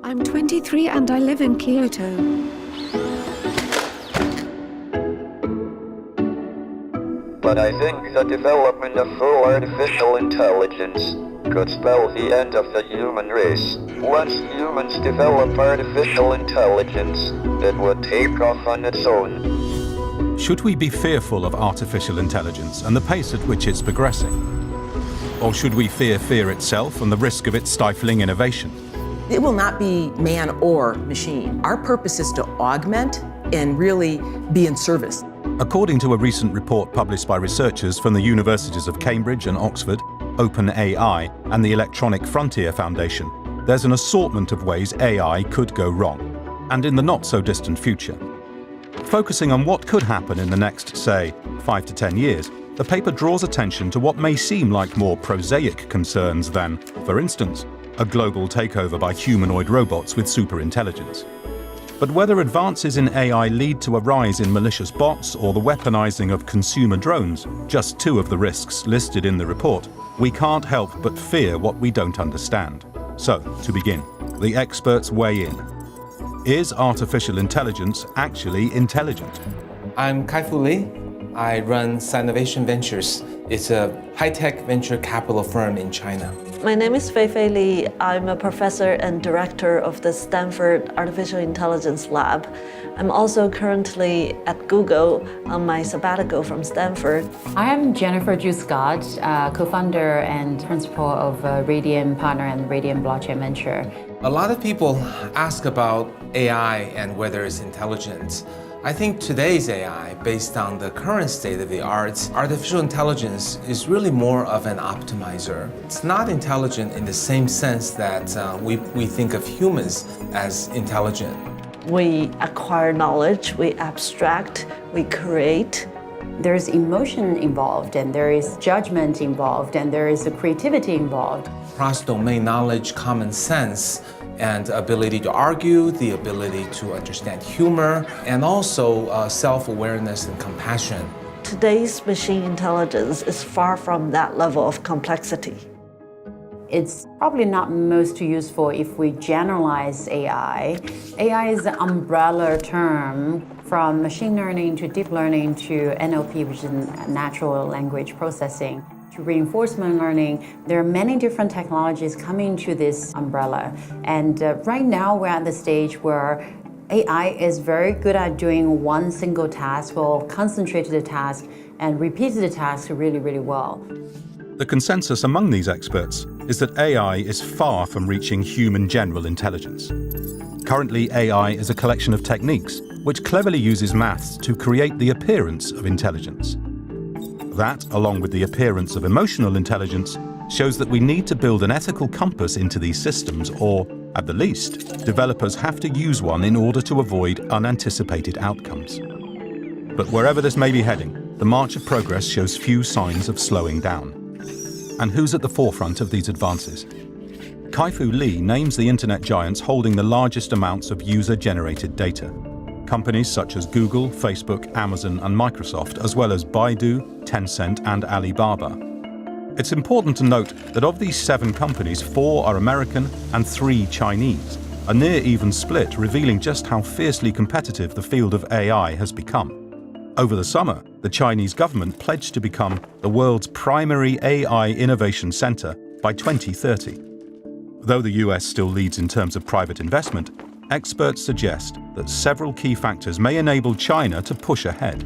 I'm 23 and I live in Kyoto. But I think the development of full artificial intelligence could spell the end of the human race. Once humans develop artificial intelligence, it would take off on its own. Should we be fearful of artificial intelligence and the pace at which it's progressing? Or should we fear fear itself and the risk of it stifling innovation? It will not be man or machine. Our purpose is to augment and really be in service. According to a recent report published by researchers from the universities of Cambridge and Oxford, OpenAI, and the Electronic Frontier Foundation, there's an assortment of ways AI could go wrong, and in the not-so-distant future. Focusing on what could happen in the next, say, 5 to 10 years, the paper draws attention to what may seem like more prosaic concerns than, for instance, a global takeover by humanoid robots with superintelligence. But whether advances in AI lead to a rise in malicious bots or the weaponizing of consumer drones, just two of the risks listed in the report, we can't help but fear what we don't understand. So, to begin, the experts weigh in. Is artificial intelligence actually intelligent? I'm Kai-Fu Lee. I run Sinovation Ventures. It's a high-tech venture capital firm in China. My name is Fei-Fei Li. I'm a professor and director of the Stanford Artificial Intelligence Lab. I'm also currently at Google on my sabbatical from Stanford. I'm Jennifer Ju Scott, co-founder and principal of Radian Partner and Radian Blockchain Venture. A lot of people ask about AI and whether it's intelligent. I think today's AI, based on the current state of the art, artificial intelligence is really more of an optimizer. It's not intelligent in the same sense that we think of humans as intelligent. We acquire knowledge, we abstract, we create. There's emotion involved, and there is judgment involved, and there is a creativity involved. Cross-domain knowledge, common sense, and ability to argue, the ability to understand humor, and also self-awareness and compassion. Today's machine intelligence is far from that level of complexity. It's probably not most useful if we generalize AI. AI is an umbrella term from machine learning to deep learning to NLP, which is natural language processing, to reinforcement learning. There are many different technologies coming to this umbrella. And right now we're at the stage where AI is very good at doing one single task, or concentrated the task and repeated the task really, really well. The consensus among these experts is that AI is far from reaching human general intelligence. Currently, AI is a collection of techniques which cleverly uses maths to create the appearance of intelligence. That, along with the appearance of emotional intelligence, shows that we need to build an ethical compass into these systems, or, at the least, developers have to use one in order to avoid unanticipated outcomes. But wherever this may be heading, the march of progress shows few signs of slowing down. And who's at the forefront of these advances? Kai-Fu Lee names the internet giants holding the largest amounts of user-generated data. Companies such as Google, Facebook, Amazon, and Microsoft, as well as Baidu, Tencent, and Alibaba. It's important to note that of these 7 companies, 4 are American and 3 Chinese, a near even split revealing just how fiercely competitive the field of AI has become. Over the summer, the Chinese government pledged to become the world's primary AI innovation center by 2030. Though the US still leads in terms of private investment, experts suggest that several key factors may enable China to push ahead.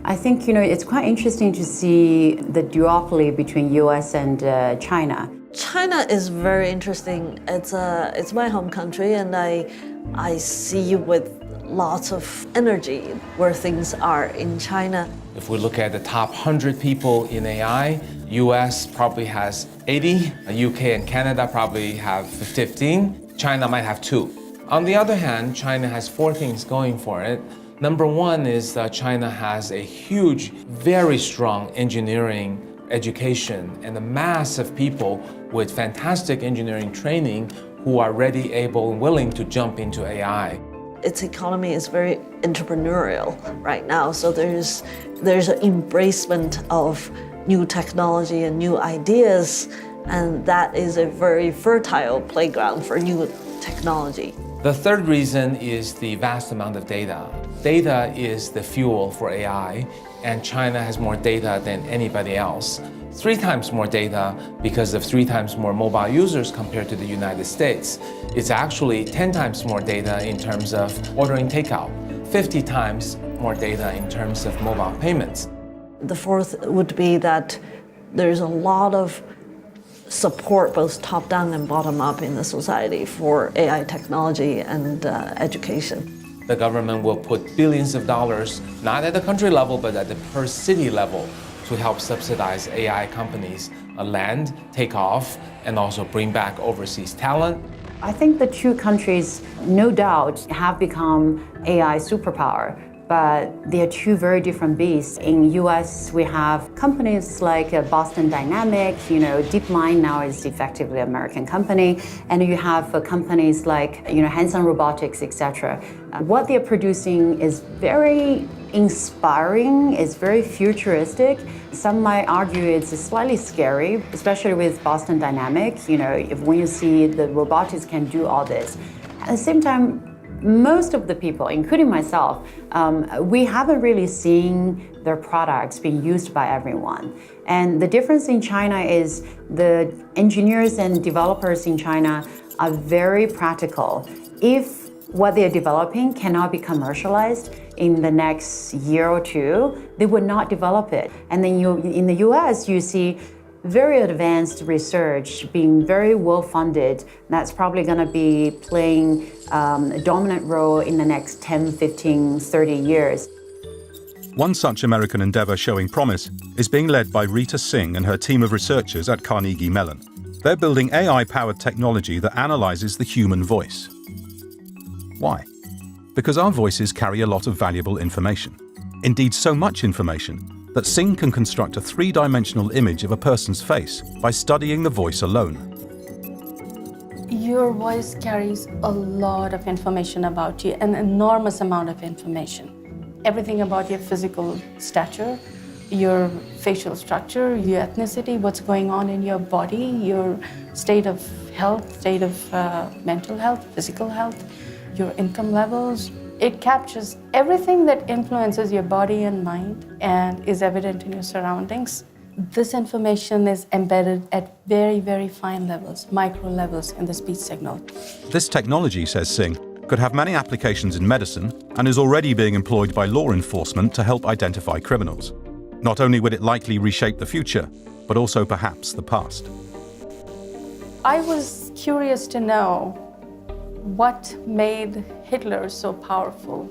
I think, it's quite interesting to see the duopoly between US and China. China is very interesting. It's my home country, and I see with lots of energy where things are in China. If we look at the top 100 people in AI, US probably has 80, UK and Canada probably have 15, China might have 2. On the other hand, China has 4 things going for it. Number 1 is that China has a huge, very strong engineering education and a mass of people with fantastic engineering training who are ready, able, and willing to jump into AI. Its economy is very entrepreneurial right now, so there's an embracement of new technology and new ideas, and that is a very fertile playground for new technology. The third reason is the vast amount of data. Data is the fuel for AI, and China has more data than anybody else. 3 times more data because of 3 times more mobile users compared to the United States. It's actually 10 times more data in terms of ordering takeout, 50 times more data in terms of mobile payments. The fourth would be that there's a lot of support, both top-down and bottom-up in the society for AI technology and education. The government will put billions of dollars, not at the country level, but at the per city level, to help subsidize AI companies land, take off, and also bring back overseas talent. I think the two countries, no doubt, have become AI superpower, but they are two very different beasts. In US, we have companies like Boston Dynamics, DeepMind now is effectively an American company, and you have companies like, Hanson Robotics, etc. What they're producing is very inspiring, it's very futuristic. Some might argue it's slightly scary, especially with Boston Dynamics, when you see the robotics can do all this. At the same time, most of the people, including myself, we haven't really seen their products being used by everyone. And the difference in China is the engineers and developers in China are very practical. If what they're developing cannot be commercialized in the next year or two, they would not develop it. And then in the US, you see very advanced research being very well funded. That's probably going to be playing a dominant role in the next 10, 15, 30 years. One such American endeavor showing promise is being led by Rita Singh and her team of researchers at Carnegie Mellon. They're building AI-powered technology that analyzes the human voice. Why? Because our voices carry a lot of valuable information. Indeed, so much information that Singh can construct a 3-dimensional image of a person's face by studying the voice alone. Your voice carries a lot of information about you, an enormous amount of information. Everything about your physical stature, your facial structure, your ethnicity, what's going on in your body, your state of health, state of mental health, physical health, your income levels. It captures everything that influences your body and mind and is evident in your surroundings. This information is embedded at very, very fine levels, micro levels in the speech signal. This technology, says Singh, could have many applications in medicine and is already being employed by law enforcement to help identify criminals. Not only would it likely reshape the future, but also perhaps the past. I was curious to know what made Hitler so powerful.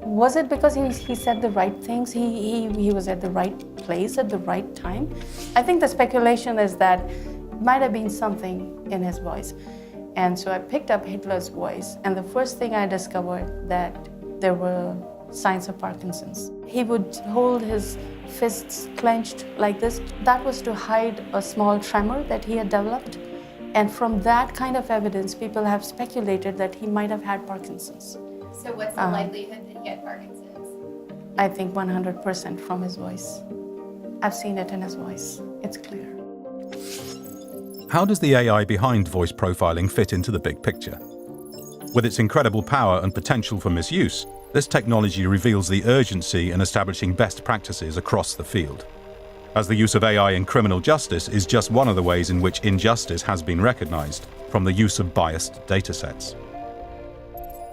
Was it because he said the right things? He was at the right place at the right time? I think the speculation is that it might have been something in his voice. And so I picked up Hitler's voice, and the first thing I discovered that there were signs of Parkinson's. He would hold his fists clenched like this. That was to hide a small tremor that he had developed. And from that kind of evidence, people have speculated that he might have had Parkinson's. So what's the likelihood that he had Parkinson's? I think 100% from his voice. I've seen it in his voice. It's clear. How does the AI behind voice profiling fit into the big picture? With its incredible power and potential for misuse, this technology reveals the urgency in establishing best practices across the field. As the use of AI in criminal justice is just one of the ways in which injustice has been recognized, from the use of biased datasets.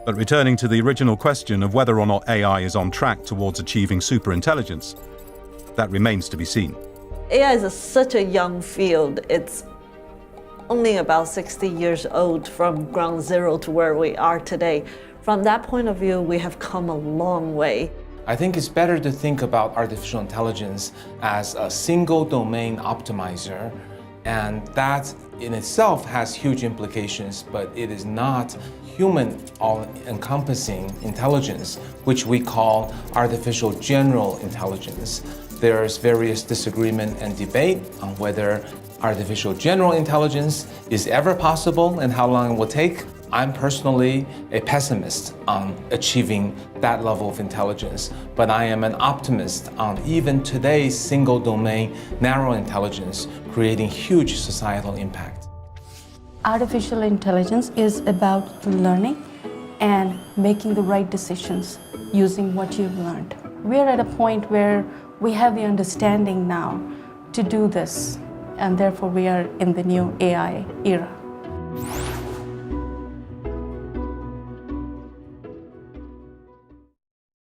But returning to the original question of whether or not AI is on track towards achieving superintelligence, that remains to be seen. AI is such a young field. It's only about 60 years old from ground zero to where we are today. From that point of view, we have come a long way. I think it's better to think about artificial intelligence as a single domain optimizer, and that in itself has huge implications, but it is not human all-encompassing intelligence, which we call artificial general intelligence. There's various disagreement and debate on whether artificial general intelligence is ever possible and how long it will take. I'm personally a pessimist on achieving that level of intelligence, but I am an optimist on even today's single domain narrow intelligence creating huge societal impact. Artificial intelligence is about learning and making the right decisions using what you've learned. We are at a point where we have the understanding now to do this, and therefore we are in the new AI era.